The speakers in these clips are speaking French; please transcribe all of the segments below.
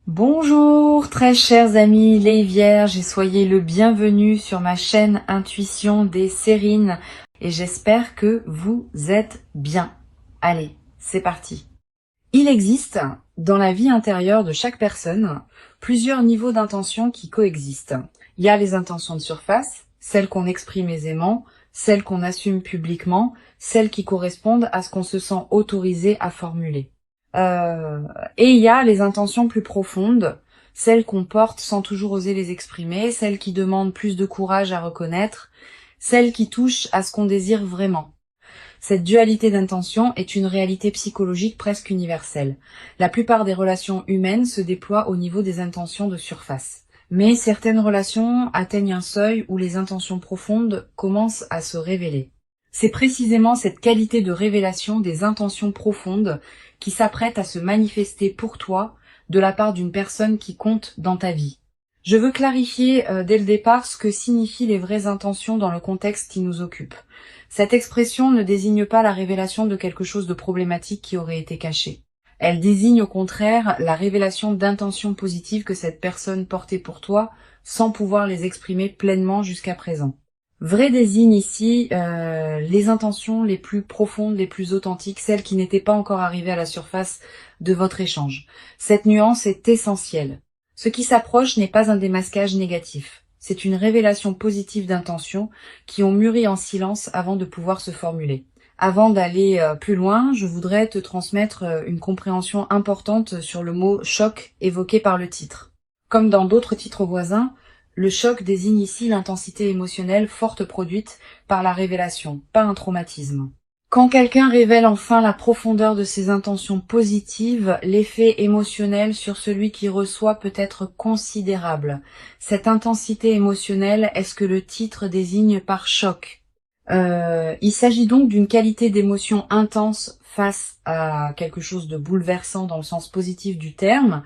Bonjour très chers amis les vierges et soyez le bienvenu sur ma chaîne Intuition des Sérines et j'espère que vous êtes bien. Allez, c'est parti. Il existe dans la vie intérieure de chaque personne plusieurs niveaux d'intention qui coexistent. Il y a les intentions de surface, celles qu'on exprime aisément, celles qu'on assume publiquement, celles qui correspondent à ce qu'on se sent autorisé à formuler. Et il y a les intentions plus profondes, celles qu'on porte sans toujours oser les exprimer, celles qui demandent plus de courage à reconnaître, celles qui touchent à ce qu'on désire vraiment. Cette dualité d'intention est une réalité psychologique presque universelle. La plupart des relations humaines se déploient au niveau des intentions de surface. Mais certaines relations atteignent un seuil où les intentions profondes commencent à se révéler. C'est précisément cette qualité de révélation des intentions profondes qui s'apprête à se manifester pour toi de la part d'une personne qui compte dans ta vie. Je veux clarifier dès le départ ce que signifient les vraies intentions dans le contexte qui nous occupe. Cette expression ne désigne pas la révélation de quelque chose de problématique qui aurait été caché. Elle désigne au contraire la révélation d'intentions positives que cette personne portait pour toi sans pouvoir les exprimer pleinement jusqu'à présent. Vrai désigne ici les intentions les plus profondes, les plus authentiques, celles qui n'étaient pas encore arrivées à la surface de votre échange. Cette nuance est essentielle. Ce qui s'approche n'est pas un démasquage négatif. C'est une révélation positive d'intentions qui ont mûri en silence avant de pouvoir se formuler. Avant d'aller plus loin, je voudrais te transmettre une compréhension importante sur le mot choc évoqué par le titre. Comme dans d'autres titres voisins, le choc désigne ici l'intensité émotionnelle forte produite par la révélation, pas un traumatisme. Quand quelqu'un révèle enfin la profondeur de ses intentions positives, l'effet émotionnel sur celui qui reçoit peut être considérable. Cette intensité émotionnelle est ce que le titre désigne par choc. Il s'agit donc d'une qualité d'émotion intense face à quelque chose de bouleversant dans le sens positif du terme.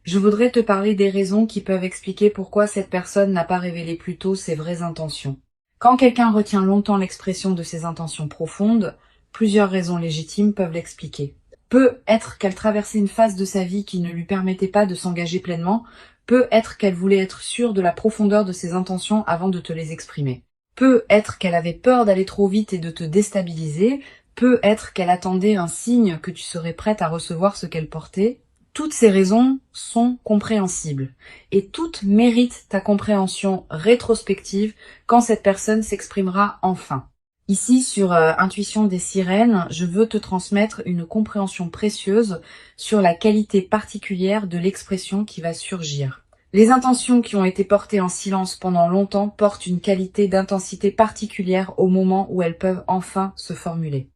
Je voudrais te parler des raisons qui peuvent expliquer pourquoi cette personne n'a pas révélé plus tôt ses vraies intentions. Quand quelqu'un retient longtemps l'expression de ses intentions profondes, plusieurs raisons légitimes peuvent l'expliquer. Peut être qu'elle traversait une phase de sa vie qui ne lui permettait pas de s'engager pleinement, peut être qu'elle voulait être sûre de la profondeur de ses intentions avant de te les exprimer. Peut être qu'elle avait peur d'aller trop vite et de te déstabiliser, peut être qu'elle attendait un signe que tu serais prête à recevoir ce qu'elle portait. Toutes ces raisons sont compréhensibles et toutes méritent ta compréhension rétrospective quand cette personne s'exprimera enfin. Ici, sur Intuition des Sirènes, je veux te transmettre une compréhension précieuse sur la qualité particulière de l'expression qui va surgir. Les intentions qui ont été portées en silence pendant longtemps portent une qualité d'intensité particulière au moment où elles peuvent enfin se formuler.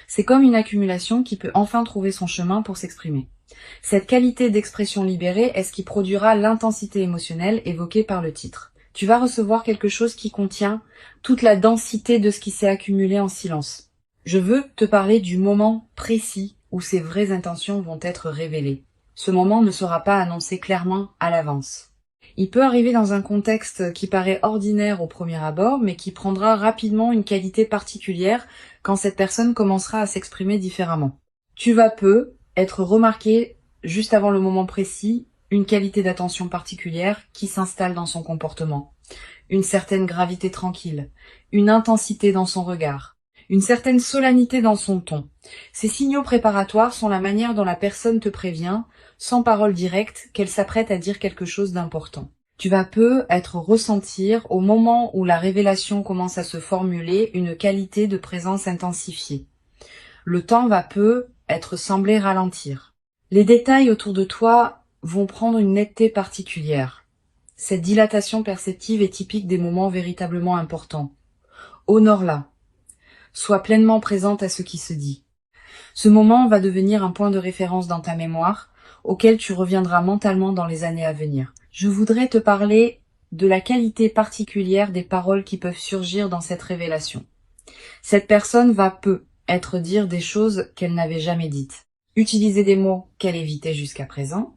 C'est comme une accumulation qui peut enfin trouver son chemin pour s'exprimer. Cette qualité d'expression libérée est ce qui produira l'intensité émotionnelle évoquée par le titre. Tu vas recevoir quelque chose qui contient toute la densité de ce qui s'est accumulé en silence. Je veux te parler du moment précis où ces vraies intentions vont être révélées. Ce moment ne sera pas annoncé clairement à l'avance. Il peut arriver dans un contexte qui paraît ordinaire au premier abord, mais qui prendra rapidement une qualité particulière quand cette personne commencera à s'exprimer différemment. Tu vas peu être remarqué juste avant le moment précis, une qualité d'attention particulière qui s'installe dans son comportement, une certaine gravité tranquille, une intensité dans son regard, une certaine solennité dans son ton. Ces signaux préparatoires sont la manière dont la personne te prévient, sans parole directe, qu'elle s'apprête à dire quelque chose d'important. Tu vas peu être ressentir, au moment où la révélation commence à se formuler, une qualité de présence intensifiée. Le temps va peu être semblé ralentir. Les détails autour de toi vont prendre une netteté particulière. Cette dilatation perceptive est typique des moments véritablement importants. Honore-la. Sois pleinement présente à ce qui se dit. Ce moment va devenir un point de référence dans ta mémoire, auquel tu reviendras mentalement dans les années à venir. Je voudrais te parler de la qualité particulière des paroles qui peuvent surgir dans cette révélation. Cette personne va peu être dire des choses qu'elle n'avait jamais dites, utiliser des mots qu'elle évitait jusqu'à présent,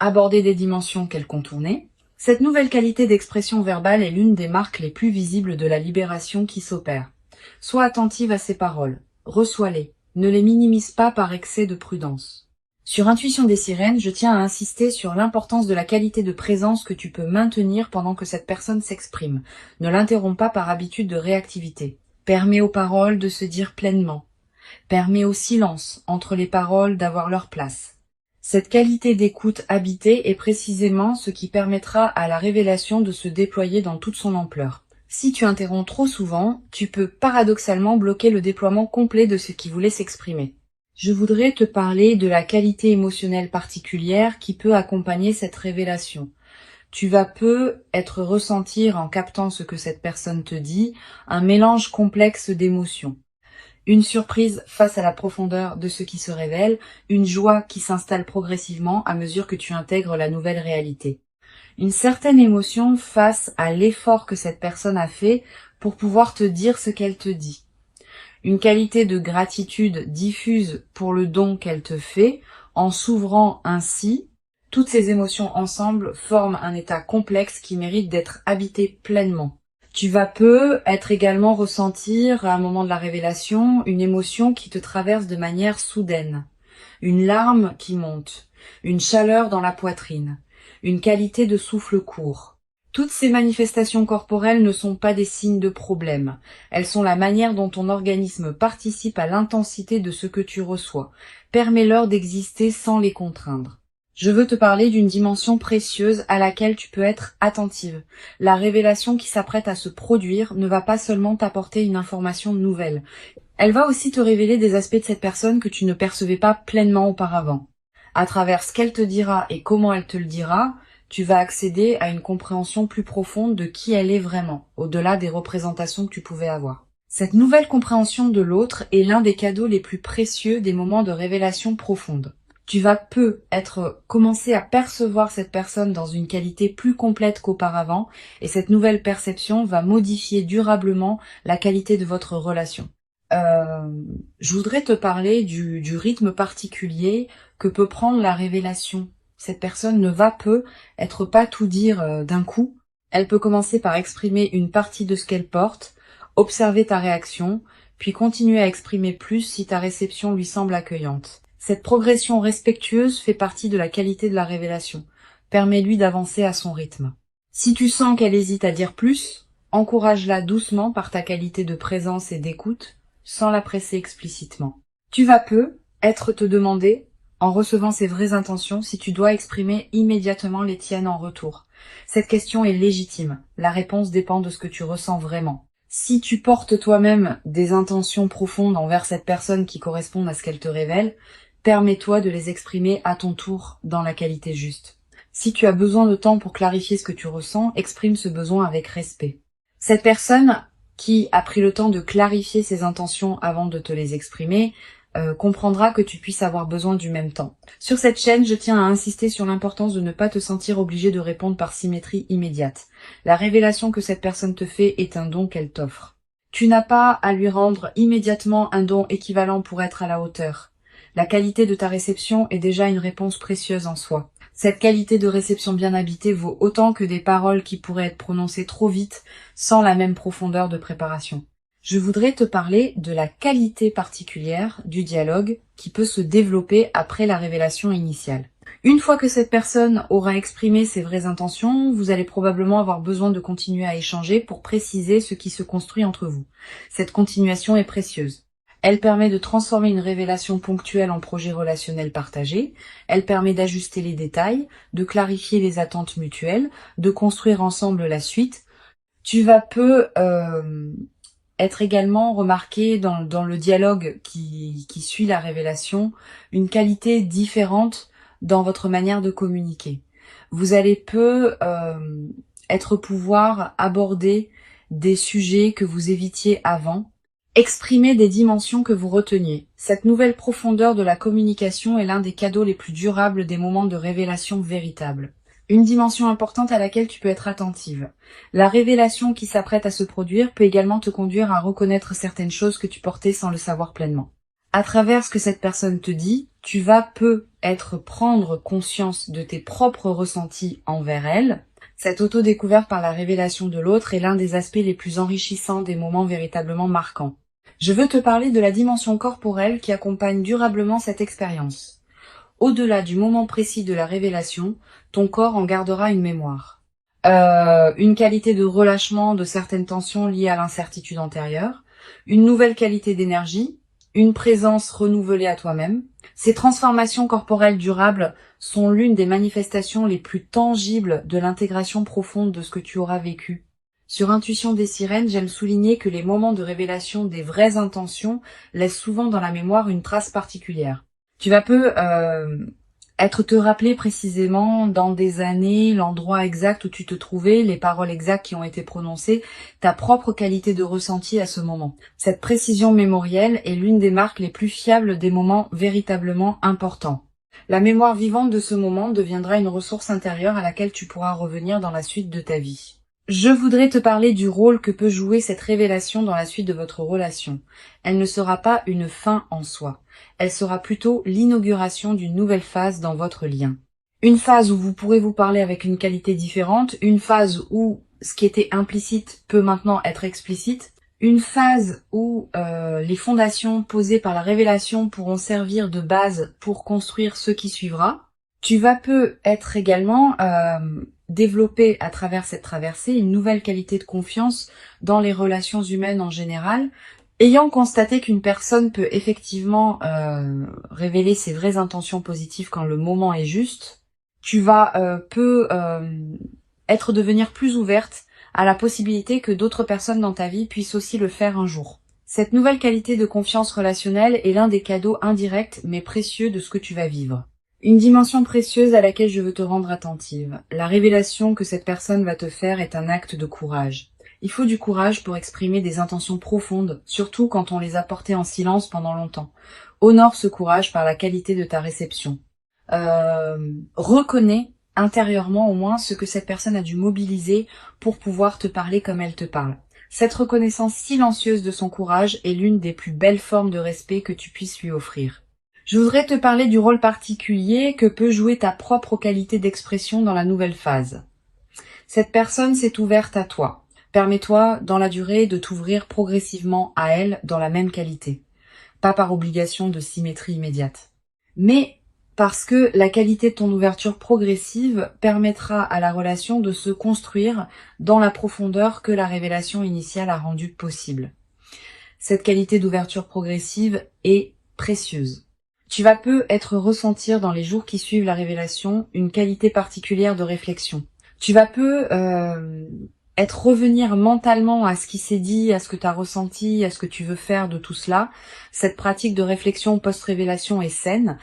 aborder des dimensions qu'elle contournait. Cette nouvelle qualité d'expression verbale est l'une des marques les plus visibles de la libération qui s'opère. Sois attentive à ces paroles, reçois-les, ne les minimise pas par excès de prudence. Sur Intuition des sirènes, je tiens à insister sur l'importance de la qualité de présence que tu peux maintenir pendant que cette personne s'exprime. Ne l'interromps pas par habitude de réactivité. Permets aux paroles de se dire pleinement. Permets au silence entre les paroles d'avoir leur place. Cette qualité d'écoute habitée est précisément ce qui permettra à la révélation de se déployer dans toute son ampleur. Si tu interromps trop souvent, tu peux paradoxalement bloquer le déploiement complet de ce qui voulait s'exprimer. Je voudrais te parler de la qualité émotionnelle particulière qui peut accompagner cette révélation. Tu vas peu être ressentir en captant ce que cette personne te dit, un mélange complexe d'émotions. Une surprise face à la profondeur de ce qui se révèle, une joie qui s'installe progressivement à mesure que tu intègres la nouvelle réalité. Une certaine émotion face à l'effort que cette personne a fait pour pouvoir te dire ce qu'elle te dit. Une qualité de gratitude diffuse pour le don qu'elle te fait, en s'ouvrant ainsi. Toutes ces émotions ensemble forment un état complexe qui mérite d'être habité pleinement. Tu vas peu être également ressentir, à un moment de la révélation, une émotion qui te traverse de manière soudaine. Une larme qui monte, une chaleur dans la poitrine, une qualité de souffle court. Toutes ces manifestations corporelles ne sont pas des signes de problème. Elles sont la manière dont ton organisme participe à l'intensité de ce que tu reçois. Permets-leur d'exister sans les contraindre. Je veux te parler d'une dimension précieuse à laquelle tu peux être attentive. La révélation qui s'apprête à se produire ne va pas seulement t'apporter une information nouvelle. Elle va aussi te révéler des aspects de cette personne que tu ne percevais pas pleinement auparavant. À travers ce qu'elle te dira et comment elle te le dira, tu vas accéder à une compréhension plus profonde de qui elle est vraiment, au-delà des représentations que tu pouvais avoir. Cette nouvelle compréhension de l'autre est l'un des cadeaux les plus précieux des moments de révélation profonde. Tu vas commencer à percevoir cette personne dans une qualité plus complète qu'auparavant, et cette nouvelle perception va modifier durablement la qualité de votre relation. Je voudrais te parler du rythme particulier que peut prendre la révélation. Cette personne ne va pas tout dire d'un coup. Elle peut commencer par exprimer une partie de ce qu'elle porte, observer ta réaction, puis continuer à exprimer plus si ta réception lui semble accueillante. Cette progression respectueuse fait partie de la qualité de la révélation. Permets-lui d'avancer à son rythme. Si tu sens qu'elle hésite à dire plus, encourage-la doucement par ta qualité de présence et d'écoute, sans la presser explicitement. Tu vas te demander, en recevant ses vraies intentions, si tu dois exprimer immédiatement les tiennes en retour. Cette question est légitime. La réponse dépend de ce que tu ressens vraiment. Si tu portes toi-même des intentions profondes envers cette personne qui correspondent à ce qu'elle te révèle, permets-toi de les exprimer à ton tour dans la qualité juste. Si tu as besoin de temps pour clarifier ce que tu ressens, exprime ce besoin avec respect. Cette personne qui a pris le temps de clarifier ses intentions avant de te les exprimer, comprendra que tu puisses avoir besoin du même temps. Sur cette chaîne, je tiens à insister sur l'importance de ne pas te sentir obligé de répondre par symétrie immédiate. La révélation que cette personne te fait est un don qu'elle t'offre. Tu n'as pas à lui rendre immédiatement un don équivalent pour être à la hauteur. La qualité de ta réception est déjà une réponse précieuse en soi. Cette qualité de réception bien habitée vaut autant que des paroles qui pourraient être prononcées trop vite sans la même profondeur de préparation. Je voudrais te parler de la qualité particulière du dialogue qui peut se développer après la révélation initiale. Une fois que cette personne aura exprimé ses vraies intentions, vous allez probablement avoir besoin de continuer à échanger pour préciser ce qui se construit entre vous. Cette continuation est précieuse. Elle permet de transformer une révélation ponctuelle en projet relationnel partagé. Elle permet d'ajuster les détails, de clarifier les attentes mutuelles, de construire ensemble la suite. Tu vas être également remarqué dans le dialogue qui suit la révélation, une qualité différente dans votre manière de communiquer. Vous allez pouvoir aborder des sujets que vous évitiez avant, exprimer des dimensions que vous reteniez. Cette nouvelle profondeur de la communication est l'un des cadeaux les plus durables des moments de révélation véritable. Une dimension importante à laquelle tu peux être attentive. La révélation qui s'apprête à se produire peut également te conduire à reconnaître certaines choses que tu portais sans le savoir pleinement. À travers ce que cette personne te dit, tu vas prendre conscience de tes propres ressentis envers elle. Cette auto-découverte par la révélation de l'autre est l'un des aspects les plus enrichissants des moments véritablement marquants. Je veux te parler de la dimension corporelle qui accompagne durablement cette expérience. Au-delà du moment précis de la révélation, ton corps en gardera une mémoire. Une qualité de relâchement de certaines tensions liées à l'incertitude antérieure, une nouvelle qualité d'énergie, une présence renouvelée à toi-même. Ces transformations corporelles durables sont l'une des manifestations les plus tangibles de l'intégration profonde de ce que tu auras vécu. Sur Intuition des sirènes, j'aime souligner que les moments de révélation des vraies intentions laissent souvent dans la mémoire une trace particulière. Tu vas peu être te rappeler précisément dans des années, l'endroit exact où tu te trouvais, les paroles exactes qui ont été prononcées, ta propre qualité de ressenti à ce moment. Cette précision mémorielle est l'une des marques les plus fiables des moments véritablement importants. La mémoire vivante de ce moment deviendra une ressource intérieure à laquelle tu pourras revenir dans la suite de ta vie. Je voudrais te parler du rôle que peut jouer cette révélation dans la suite de votre relation. Elle ne sera pas une fin en soi. Elle sera plutôt l'inauguration d'une nouvelle phase dans votre lien. Une phase où vous pourrez vous parler avec une qualité différente, une phase où ce qui était implicite peut maintenant être explicite, une phase où les fondations posées par la révélation pourront servir de base pour construire ce qui suivra. Tu vas peu être également développer à travers cette traversée une nouvelle qualité de confiance dans les relations humaines en général. Ayant constaté qu'une personne peut effectivement révéler ses vraies intentions positives quand le moment est juste, tu vas devenir plus ouverte à la possibilité que d'autres personnes dans ta vie puissent aussi le faire un jour. Cette nouvelle qualité de confiance relationnelle est l'un des cadeaux indirects mais précieux de ce que tu vas vivre. Une dimension précieuse à laquelle je veux te rendre attentive. La révélation que cette personne va te faire est un acte de courage. Il faut du courage pour exprimer des intentions profondes, surtout quand on les a portées en silence pendant longtemps. Honore ce courage par la qualité de ta réception. Reconnais intérieurement au moins ce que cette personne a dû mobiliser pour pouvoir te parler comme elle te parle. Cette reconnaissance silencieuse de son courage est l'une des plus belles formes de respect que tu puisses lui offrir. Je voudrais te parler du rôle particulier que peut jouer ta propre qualité d'expression dans la nouvelle phase. Cette personne s'est ouverte à toi. Permets-toi, dans la durée, de t'ouvrir progressivement à elle dans la même qualité. Pas par obligation de symétrie immédiate. Mais parce que la qualité de ton ouverture progressive permettra à la relation de se construire dans la profondeur que la révélation initiale a rendue possible. Cette qualité d'ouverture progressive est précieuse. Tu vas peu être ressentir dans les jours qui suivent la révélation une qualité particulière de réflexion. Tu vas peu être revenir mentalement à ce qui s'est dit, à ce que tu as ressenti, à ce que tu veux faire de tout cela. Cette pratique de réflexion post-révélation est saine.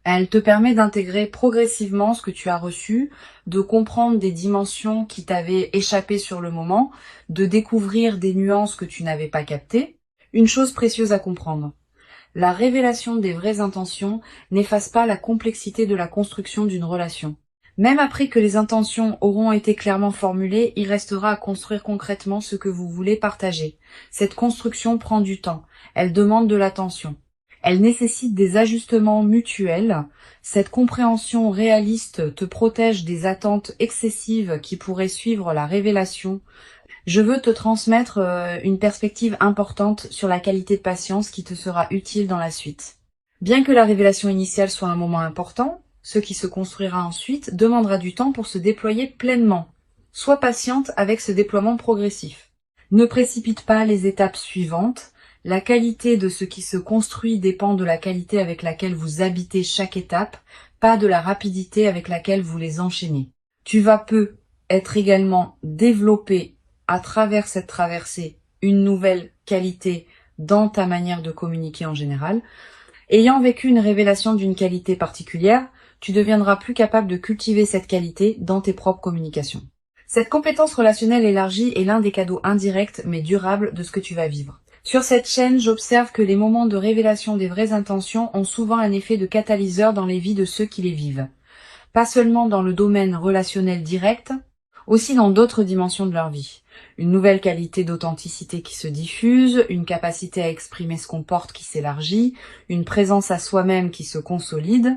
Elle te permet d'intégrer progressivement ce que tu as reçu, de comprendre des dimensions qui t'avaient échappé sur le moment, de découvrir des nuances que tu n'avais pas captées. Une chose précieuse à comprendre. La révélation des vraies intentions n'efface pas la complexité de la construction d'une relation. Même après que les intentions auront été clairement formulées, il restera à construire concrètement ce que vous voulez partager. Cette construction prend du temps, elle demande de l'attention. Elle nécessite des ajustements mutuels. Cette compréhension réaliste te protège des attentes excessives qui pourraient suivre la révélation. Je veux te transmettre une perspective importante sur la qualité de patience qui te sera utile dans la suite. Bien que la révélation initiale soit un moment important, ce qui se construira ensuite demandera du temps pour se déployer pleinement. Sois patiente avec ce déploiement progressif. Ne précipite pas les étapes suivantes. La qualité de ce qui se construit dépend de la qualité avec laquelle vous habitez chaque étape, pas de la rapidité avec laquelle vous les enchaînez. Tu vas peu être également développé à travers cette traversée une nouvelle qualité dans ta manière de communiquer en général. Ayant vécu une révélation d'une qualité particulière, tu deviendras plus capable de cultiver cette qualité dans tes propres communications. Cette compétence relationnelle élargie est l'un des cadeaux indirects mais durables de ce que tu vas vivre. Sur cette chaîne, j'observe que les moments de révélation des vraies intentions ont souvent un effet de catalyseur dans les vies de ceux qui les vivent. Pas seulement dans le domaine relationnel direct, aussi dans d'autres dimensions de leur vie. Une nouvelle qualité d'authenticité qui se diffuse, une capacité à exprimer ce qu'on porte qui s'élargit, une présence à soi-même qui se consolide.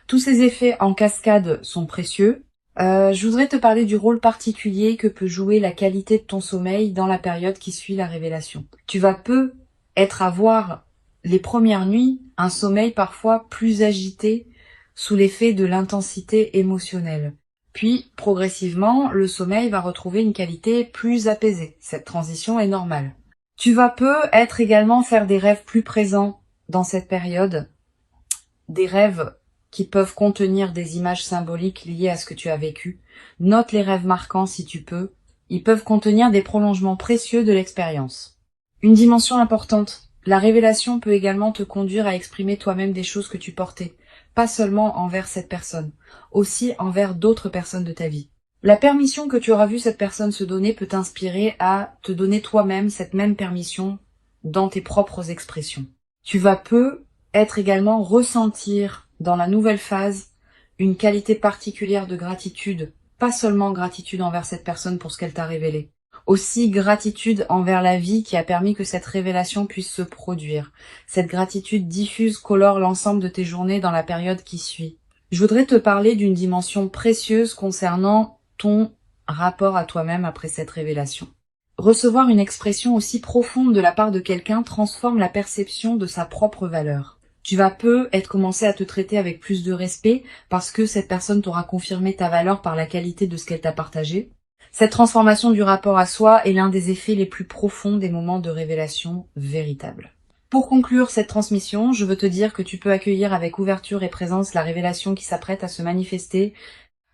Tous ces effets en cascade sont précieux. Je voudrais te parler du rôle particulier que peut jouer la qualité de ton sommeil dans la période qui suit la révélation. Tu vas peu être à voir les premières nuits un sommeil parfois plus agité sous l'effet de l'intensité émotionnelle. Puis, progressivement, le sommeil va retrouver une qualité plus apaisée. Cette transition est normale. Tu vas peut-être également faire des rêves plus présents dans cette période, des rêves qui peuvent contenir des images symboliques liées à ce que tu as vécu. Note les rêves marquants si tu peux. Ils peuvent contenir des prolongements précieux de l'expérience. Une dimension importante. La révélation peut également te conduire à exprimer toi-même des choses que tu portais, pas seulement envers cette personne, aussi envers d'autres personnes de ta vie. La permission que tu auras vu cette personne se donner peut t'inspirer à te donner toi-même cette même permission dans tes propres expressions. Tu vas peut-être également ressentir dans la nouvelle phase une qualité particulière de gratitude, pas seulement gratitude envers cette personne pour ce qu'elle t'a révélé, aussi gratitude envers la vie qui a permis que cette révélation puisse se produire. Cette gratitude diffuse colore l'ensemble de tes journées dans la période qui suit. Je voudrais te parler d'une dimension précieuse concernant ton rapport à toi-même après cette révélation. Recevoir une expression aussi profonde de la part de quelqu'un transforme la perception de sa propre valeur. Tu vas peut-être commencer à te traiter avec plus de respect parce que cette personne t'aura confirmé ta valeur par la qualité de ce qu'elle t'a partagé. Cette transformation du rapport à soi est l'un des effets les plus profonds des moments de révélation véritable. Pour conclure cette transmission, je veux te dire que tu peux accueillir avec ouverture et présence la révélation qui s'apprête à se manifester.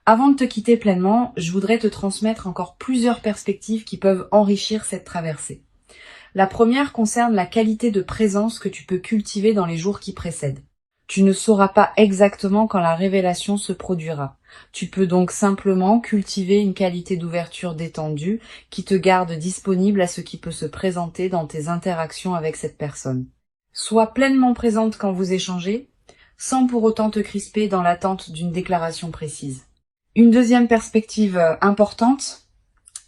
Avant de te quitter pleinement, je voudrais te transmettre encore plusieurs perspectives qui peuvent enrichir cette traversée. La première concerne la qualité de présence que tu peux cultiver dans les jours qui précèdent. Tu ne sauras pas exactement quand la révélation se produira. Tu peux donc simplement cultiver une qualité d'ouverture détendue qui te garde disponible à ce qui peut se présenter dans tes interactions avec cette personne. Sois pleinement présente quand vous échangez, sans pour autant te crisper dans l'attente d'une déclaration précise. Une deuxième perspective importante,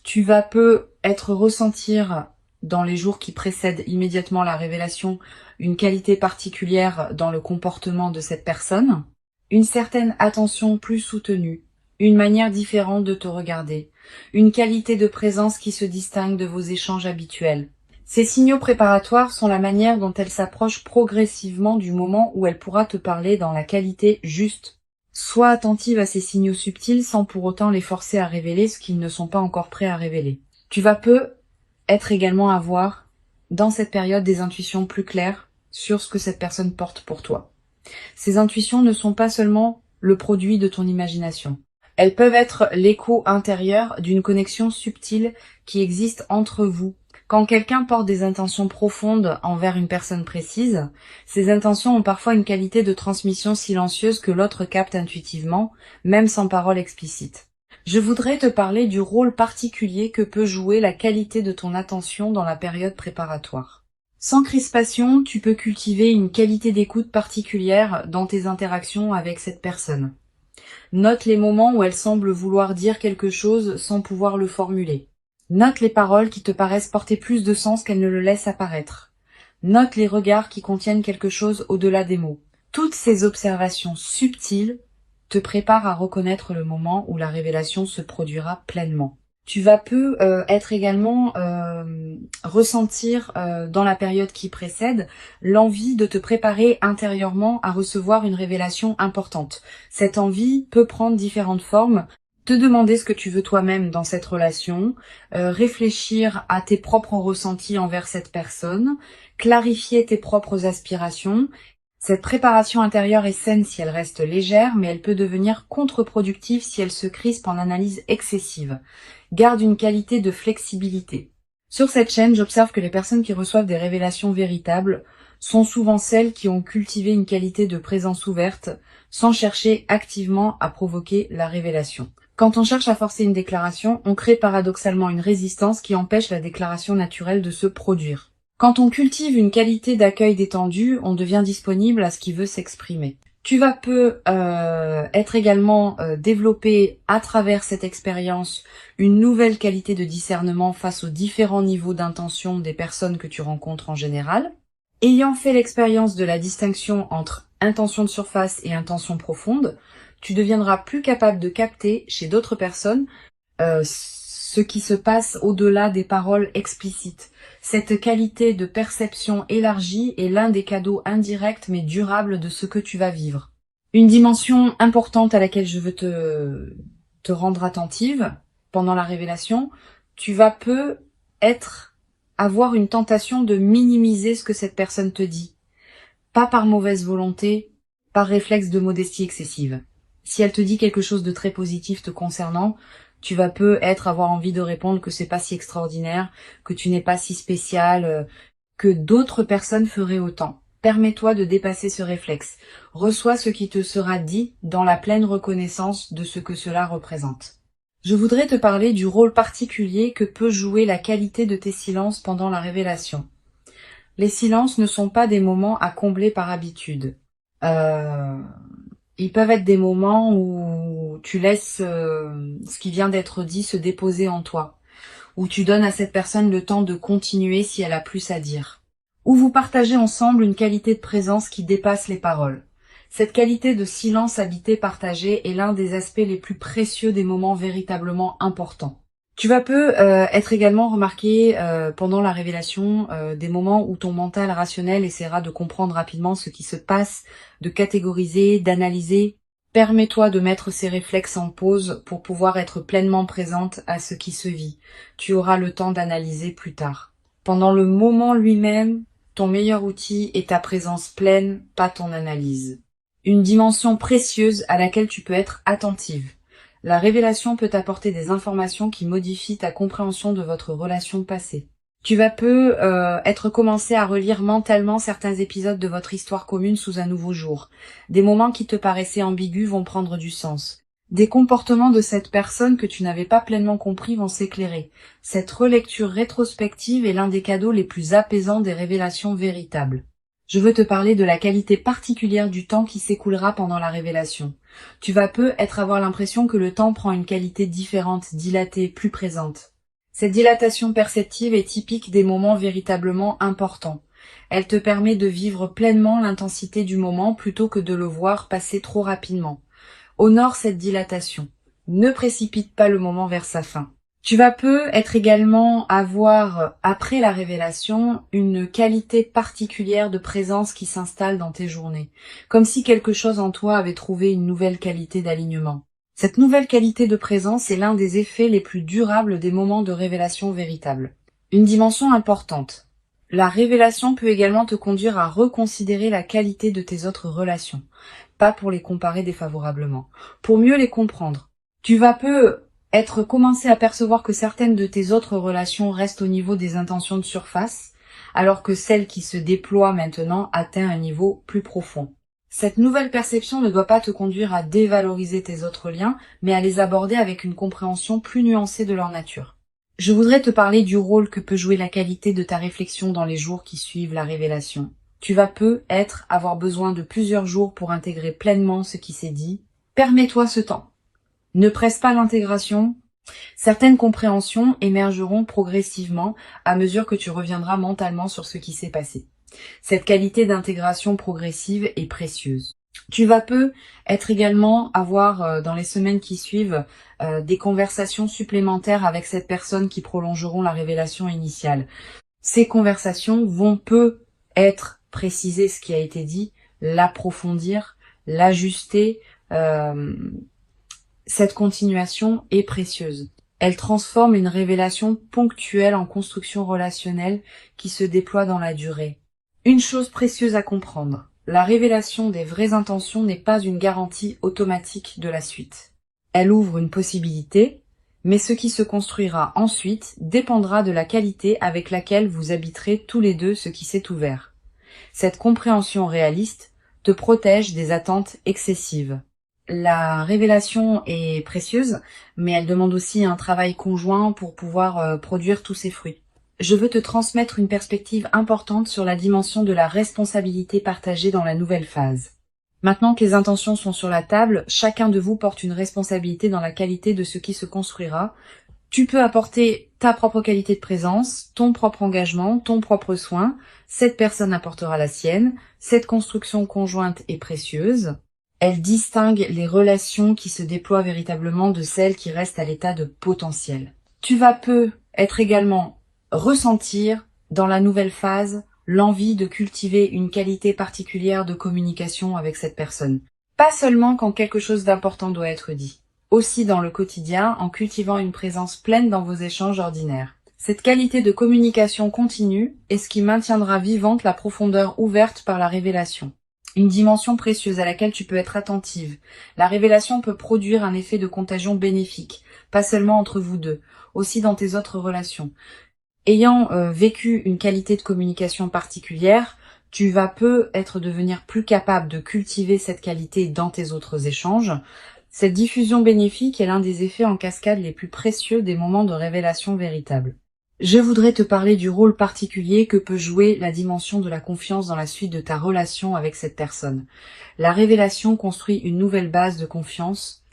tu vas peut-être ressentir dans les jours qui précèdent immédiatement la révélation une qualité particulière dans le comportement de cette personne, une certaine attention plus soutenue, une manière différente de te regarder, une qualité de présence qui se distingue de vos échanges habituels. Ces signaux préparatoires sont la manière dont elle s'approche progressivement du moment où elle pourra te parler dans la qualité juste. Sois attentive à ces signaux subtils sans pour autant les forcer à révéler ce qu'ils ne sont pas encore prêts à révéler. Tu vas peut-être également avoir, dans cette période, des intuitions plus claires sur ce que cette personne porte pour toi. Ces intuitions ne sont pas seulement le produit de ton imagination. Elles peuvent être l'écho intérieur d'une connexion subtile qui existe entre vous. Quand quelqu'un porte des intentions profondes envers une personne précise, ces intentions ont parfois une qualité de transmission silencieuse que l'autre capte intuitivement, même sans parole explicite. Je voudrais te parler du rôle particulier que peut jouer la qualité de ton attention dans la période préparatoire. Sans crispation, tu peux cultiver une qualité d'écoute particulière dans tes interactions avec cette personne. Note les moments où elle semble vouloir dire quelque chose sans pouvoir le formuler. Note les paroles qui te paraissent porter plus de sens qu'elles ne le laissent apparaître. Note les regards qui contiennent quelque chose au-delà des mots. Toutes ces observations subtiles te préparent à reconnaître le moment où la révélation se produira pleinement. Tu vas être également ressentir dans la période qui précède l'envie de te préparer intérieurement à recevoir une révélation importante. Cette envie peut prendre différentes formes. Te demander ce que tu veux toi-même dans cette relation, réfléchir à tes propres ressentis envers cette personne, clarifier tes propres aspirations. Cette préparation intérieure est saine si elle reste légère, mais elle peut devenir contre-productive si elle se crispe en analyse excessive. Garde une qualité de flexibilité. Sur cette chaîne, j'observe que les personnes qui reçoivent des révélations véritables sont souvent celles qui ont cultivé une qualité de présence ouverte sans chercher activement à provoquer la révélation. Quand on cherche à forcer une déclaration, on crée paradoxalement une résistance qui empêche la déclaration naturelle de se produire. Quand on cultive une qualité d'accueil détendu, on devient disponible à ce qui veut s'exprimer. Tu vas être également développer à travers cette expérience une nouvelle qualité de discernement face aux différents niveaux d'intention des personnes que tu rencontres en général. Ayant fait l'expérience de la distinction entre intention de surface et intention profonde, tu deviendras plus capable de capter chez d'autres personnes ce qui se passe au-delà des paroles explicites. Cette qualité de perception élargie est l'un des cadeaux indirects mais durables de ce que tu vas vivre. Une dimension importante à laquelle je veux te rendre attentive pendant la révélation, tu vas avoir une tentation de minimiser ce que cette personne te dit. Pas par mauvaise volonté, par réflexe de modestie excessive. Si elle te dit quelque chose de très positif te concernant, tu vas avoir envie de répondre que c'est pas si extraordinaire, que tu n'es pas si spécial, que d'autres personnes feraient autant. Permets-toi de dépasser ce réflexe. Reçois ce qui te sera dit dans la pleine reconnaissance de ce que cela représente. Je voudrais te parler du rôle particulier que peut jouer la qualité de tes silences pendant la révélation. Les silences ne sont pas des moments à combler par habitude. Ils peuvent être des moments où tu laisses ce qui vient d'être dit se déposer en toi, où tu donnes à cette personne le temps de continuer si elle a plus à dire, où vous partagez ensemble une qualité de présence qui dépasse les paroles. Cette qualité de silence habité partagé est l'un des aspects les plus précieux des moments véritablement importants. Tu vas être également remarqué pendant la révélation des moments où ton mental rationnel essaiera de comprendre rapidement ce qui se passe, de catégoriser, d'analyser. Permets-toi de mettre ces réflexes en pause pour pouvoir être pleinement présente à ce qui se vit. Tu auras le temps d'analyser plus tard. Pendant le moment lui-même, ton meilleur outil est ta présence pleine, pas ton analyse. Une dimension précieuse à laquelle tu peux être attentive. La révélation peut t'apporter des informations qui modifient ta compréhension de votre relation passée. Tu vas être commencé à relire mentalement certains épisodes de votre histoire commune sous un nouveau jour. Des moments qui te paraissaient ambigus vont prendre du sens. Des comportements de cette personne que tu n'avais pas pleinement compris vont s'éclairer. Cette relecture rétrospective est l'un des cadeaux les plus apaisants des révélations véritables. Je veux te parler de la qualité particulière du temps qui s'écoulera pendant la révélation. Tu vas avoir l'impression que le temps prend une qualité différente, dilatée, plus présente. Cette dilatation perceptive est typique des moments véritablement importants. Elle te permet de vivre pleinement l'intensité du moment plutôt que de le voir passer trop rapidement. Honore cette dilatation. Ne précipite pas le moment vers sa fin. Tu vas être également avoir, après la révélation, une qualité particulière de présence qui s'installe dans tes journées, comme si quelque chose en toi avait trouvé une nouvelle qualité d'alignement. Cette nouvelle qualité de présence est l'un des effets les plus durables des moments de révélation véritable. Une dimension importante. La révélation peut également te conduire à reconsidérer la qualité de tes autres relations, pas pour les comparer défavorablement, pour mieux les comprendre. Tu vas commencer à percevoir que certaines de tes autres relations restent au niveau des intentions de surface, alors que celle qui se déploie maintenant atteint un niveau plus profond. Cette nouvelle perception ne doit pas te conduire à dévaloriser tes autres liens, mais à les aborder avec une compréhension plus nuancée de leur nature. Je voudrais te parler du rôle que peut jouer la qualité de ta réflexion dans les jours qui suivent la révélation. Tu vas avoir besoin de plusieurs jours pour intégrer pleinement ce qui s'est dit. Permets-toi ce temps. Ne presse pas l'intégration. Certaines compréhensions émergeront progressivement à mesure que tu reviendras mentalement sur ce qui s'est passé. Cette qualité d'intégration progressive est précieuse. Tu vas être également avoir dans les semaines qui suivent des conversations supplémentaires avec cette personne qui prolongeront la révélation initiale. Ces conversations vont être préciser ce qui a été dit, l'approfondir, l'ajuster. Cette continuation est précieuse. Elle transforme une révélation ponctuelle en construction relationnelle qui se déploie dans la durée. Une chose précieuse à comprendre, la révélation des vraies intentions n'est pas une garantie automatique de la suite. Elle ouvre une possibilité, mais ce qui se construira ensuite dépendra de la qualité avec laquelle vous habiterez tous les deux ce qui s'est ouvert. Cette compréhension réaliste te protège des attentes excessives. La révélation est précieuse, mais elle demande aussi un travail conjoint pour pouvoir produire tous ses fruits. Je veux te transmettre une perspective importante sur la dimension de la responsabilité partagée dans la nouvelle phase. Maintenant que les intentions sont sur la table, chacun de vous porte une responsabilité dans la qualité de ce qui se construira. Tu peux apporter ta propre qualité de présence, ton propre engagement, ton propre soin. Cette personne apportera la sienne. Cette construction conjointe est précieuse. Elle distingue les relations qui se déploient véritablement de celles qui restent à l'état de potentiel. Tu vas être également ressentir dans la nouvelle phase l'envie de cultiver une qualité particulière de communication avec cette personne. Pas seulement quand quelque chose d'important doit être dit, aussi dans le quotidien en cultivant une présence pleine dans vos échanges ordinaires. Cette qualité de communication continue est ce qui maintiendra vivante la profondeur ouverte par la révélation. Une dimension précieuse à laquelle tu peux être attentive. La révélation peut produire un effet de contagion bénéfique, pas seulement entre vous deux, aussi dans tes autres relations. Ayant vécu une qualité de communication particulière, tu vas peut-être devenir plus capable de cultiver cette qualité dans tes autres échanges. Cette diffusion bénéfique est l'un des effets en cascade les plus précieux des moments de révélation véritable. Je voudrais te parler du rôle particulier que peut jouer la dimension de la confiance dans la suite de ta relation avec cette personne. La révélation construit une nouvelle base de confiance.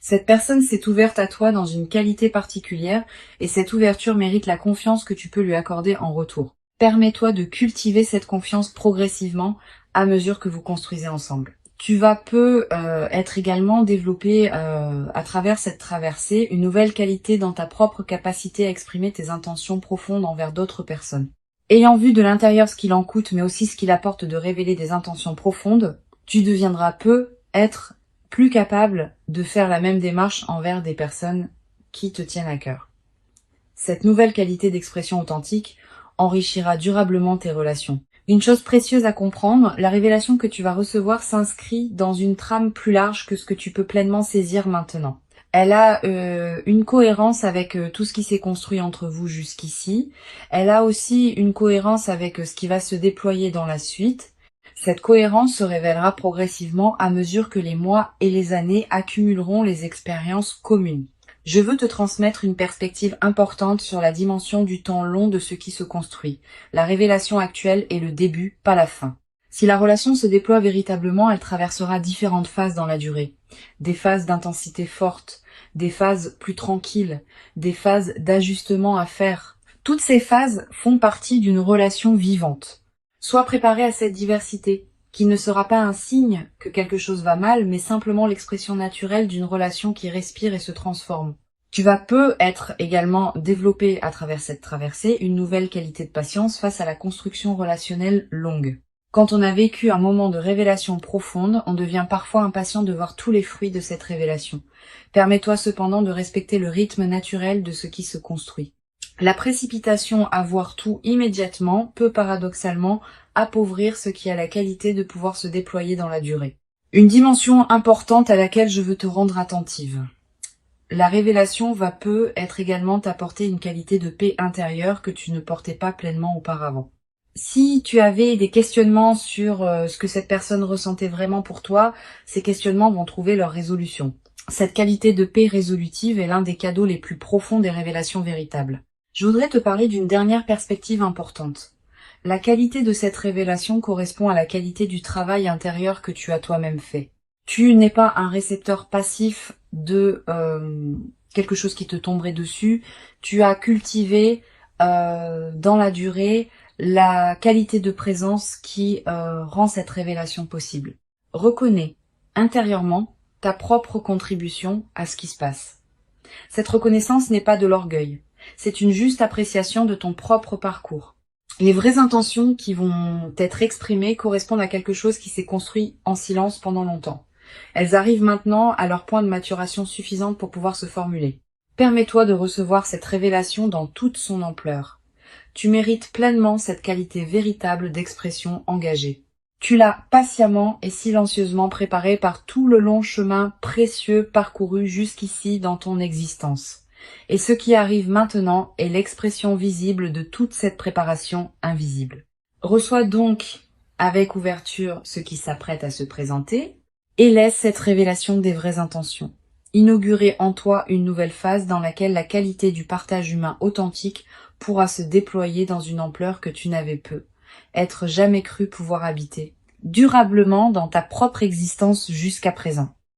Cette personne s'est ouverte à toi dans une qualité particulière et cette ouverture mérite la confiance que tu peux lui accorder en retour. Permets-toi de cultiver cette confiance progressivement à mesure que vous construisez ensemble. Tu vas être également développé à travers cette traversée une nouvelle qualité dans ta propre capacité à exprimer tes intentions profondes envers d'autres personnes. Ayant vu de l'intérieur ce qu'il en coûte mais aussi ce qu'il apporte de révéler des intentions profondes, tu deviendras être plus capable de faire la même démarche envers des personnes qui te tiennent à cœur. Cette nouvelle qualité d'expression authentique enrichira durablement tes relations. Une chose précieuse à comprendre, la révélation que tu vas recevoir s'inscrit dans une trame plus large que ce que tu peux pleinement saisir maintenant. Elle a une cohérence avec tout ce qui s'est construit entre vous jusqu'ici. Elle a aussi une cohérence avec ce qui va se déployer dans la suite. Cette cohérence se révélera progressivement à mesure que les mois et les années accumuleront les expériences communes. Je veux te transmettre une perspective importante sur la dimension du temps long de ce qui se construit. La révélation actuelle est le début, pas la fin. Si la relation se déploie véritablement, elle traversera différentes phases dans la durée. Des phases d'intensité forte, des phases plus tranquilles, des phases d'ajustement à faire. Toutes ces phases font partie d'une relation vivante. Sois préparé à cette diversité, qui ne sera pas un signe que quelque chose va mal, mais simplement l'expression naturelle d'une relation qui respire et se transforme. Tu vas peut-être également développer à travers cette traversée une nouvelle qualité de patience face à la construction relationnelle longue. Quand on a vécu un moment de révélation profonde, on devient parfois impatient de voir tous les fruits de cette révélation. Permets-toi cependant de respecter le rythme naturel de ce qui se construit. La précipitation à voir tout immédiatement peut paradoxalement appauvrir ce qui a la qualité de pouvoir se déployer dans la durée. Une dimension importante à laquelle je veux te rendre attentive. La révélation va peut-être également t'apporter une qualité de paix intérieure que tu ne portais pas pleinement auparavant. Si tu avais des questionnements sur ce que cette personne ressentait vraiment pour toi, ces questionnements vont trouver leur résolution. Cette qualité de paix résolutive est l'un des cadeaux les plus profonds des révélations véritables. Je voudrais te parler d'une dernière perspective importante. La qualité de cette révélation correspond à la qualité du travail intérieur que tu as toi-même fait. Tu n'es pas un récepteur passif de quelque chose qui te tomberait dessus. Tu as cultivé dans la durée la qualité de présence qui rend cette révélation possible. Reconnais intérieurement ta propre contribution à ce qui se passe. Cette reconnaissance n'est pas de l'orgueil. C'est une juste appréciation de ton propre parcours. Les vraies intentions qui vont être exprimées correspondent à quelque chose qui s'est construit en silence pendant longtemps. Elles arrivent maintenant à leur point de maturation suffisante pour pouvoir se formuler. Permets-toi de recevoir cette révélation dans toute son ampleur. Tu mérites pleinement cette qualité véritable d'expression engagée. Tu l'as patiemment et silencieusement préparée par tout le long chemin précieux parcouru jusqu'ici dans ton existence. Et ce qui arrive maintenant est l'expression visible de toute cette préparation invisible. Reçois donc avec ouverture ce qui s'apprête à se présenter et laisse cette révélation des vraies intentions. Inaugurer en toi une nouvelle phase dans laquelle la qualité du partage humain authentique pourra se déployer dans une ampleur que tu n'avais être jamais cru pouvoir habiter durablement dans ta propre existence jusqu'à présent.